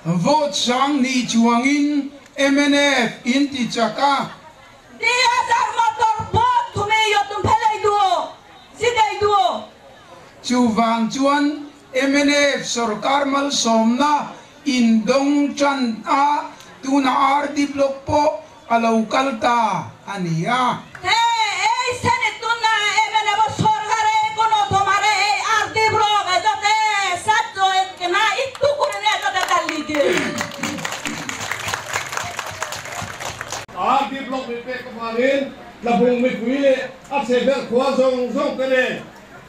Vote sang ni chuangin MNF inti chaka. Dia sar motor vote tume yotum pelai duo, sidai duo. Chuwang chuan MNF sarkar mal somna indong chan a tuna RD block po alawkal ta aniya. Hey, senate tuna MNF sarkar kono tomare RD block ajote satjo na itu kurne ajote dalidi. RD block mit pe kemarin labung mit kuile abseber kuazong zong kene.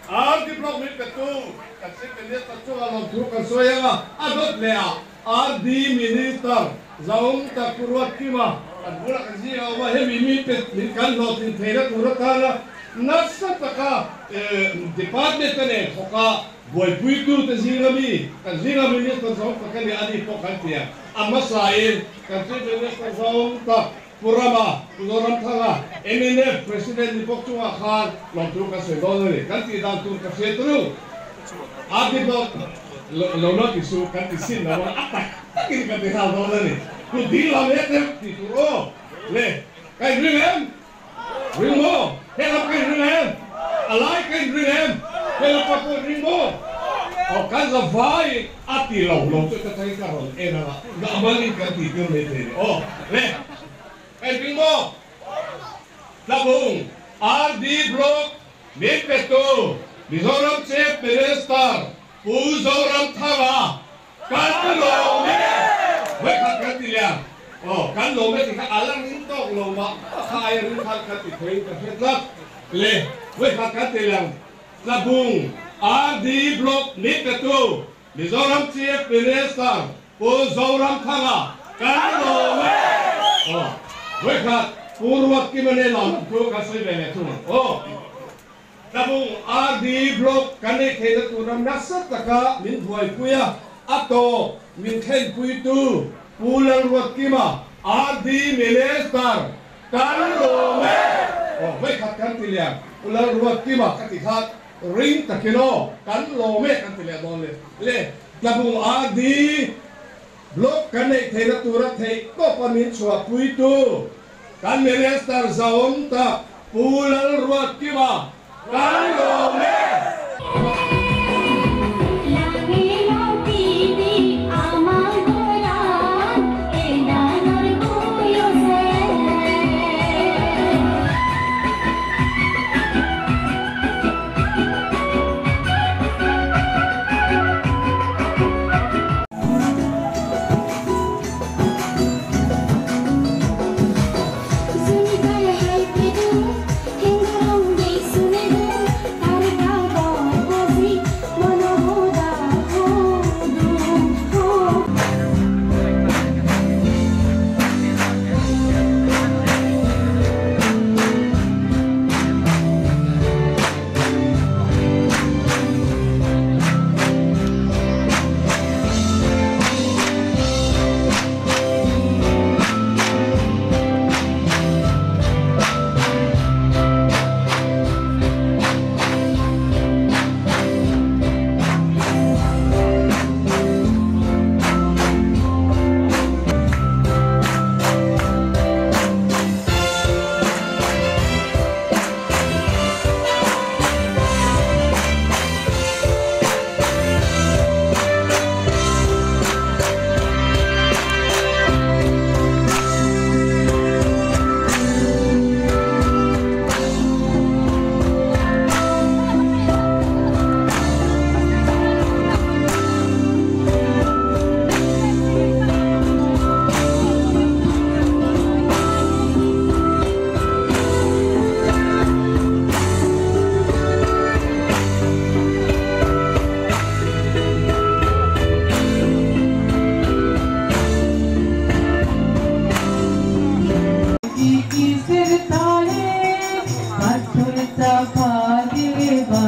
RD block mit petu kasih kene tatu along tu kasoya adot lea RD minister zaum takuruat kima adbula kazi awa hemi mit pet kan lotin thera kurakala nasa taka department kene hoka boy puitu tazirami minister zaum pakali adi pokantia amasail kasih minister zaum tak Purama, Puzoram Thanga, MNF President ni Pokchunga Khan, Lontu ka Sedonere, kanti dan tur ka Setru. Adi bot lono kisu kanti sin na wan atak. Takin kanti hal donere. Ku dila mete ti turo. Le, kai ringem. Ringmo, helap kai ringem. Alai kai ringem. Helap pa ringmo. O kan za vai ati lo tu ka tai karon ena. Na amali kanti tu mete. O, le. Bingo, labung, RD block, Mepeto, Mizoram Chief Minister, Puzoram Thanga, Kanlome, Wekat Katilia, oh, Kanlome, Alang Intok Loma, Kaya Rinkat Katikway, Kafitlap, Le, Wekat Katilia, labung, RD block, Mepeto, Mizoram Chief Minister, Puzoram Thanga, Kanlome, oh. Wekat purwat ki manela tu kasih bene tu. Oh, tabung RD block kane kena tu ram nasat taka min huai puya atau min khen pui tu pulang ruat kima RD minister kan lome. Oh, wekat kan tiliang pulang ruat kima katihat ring takilo kan lome kan tiliang dole. Le tabung RD blok kane kena tu ram thei ko pamin chua pui tu. Kan minister zaum ta pulal ruat kiba kan lome. Sunny kaya hai pedu, hingga rong di sunai.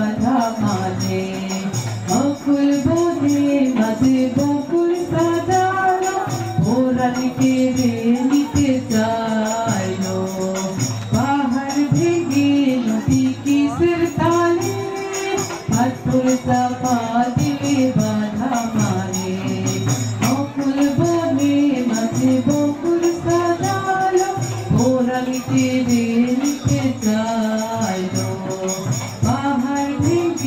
बाधा माने अकुल बोले मजे बकुल सजालो भोरन के रेली के जालो बाहर भीगे नदी की सिरताले अकुल सपा दिले बाधा माने अकुल बोले मजे बकुल सजालो भोरन के रेली के जालो बाहर भीगे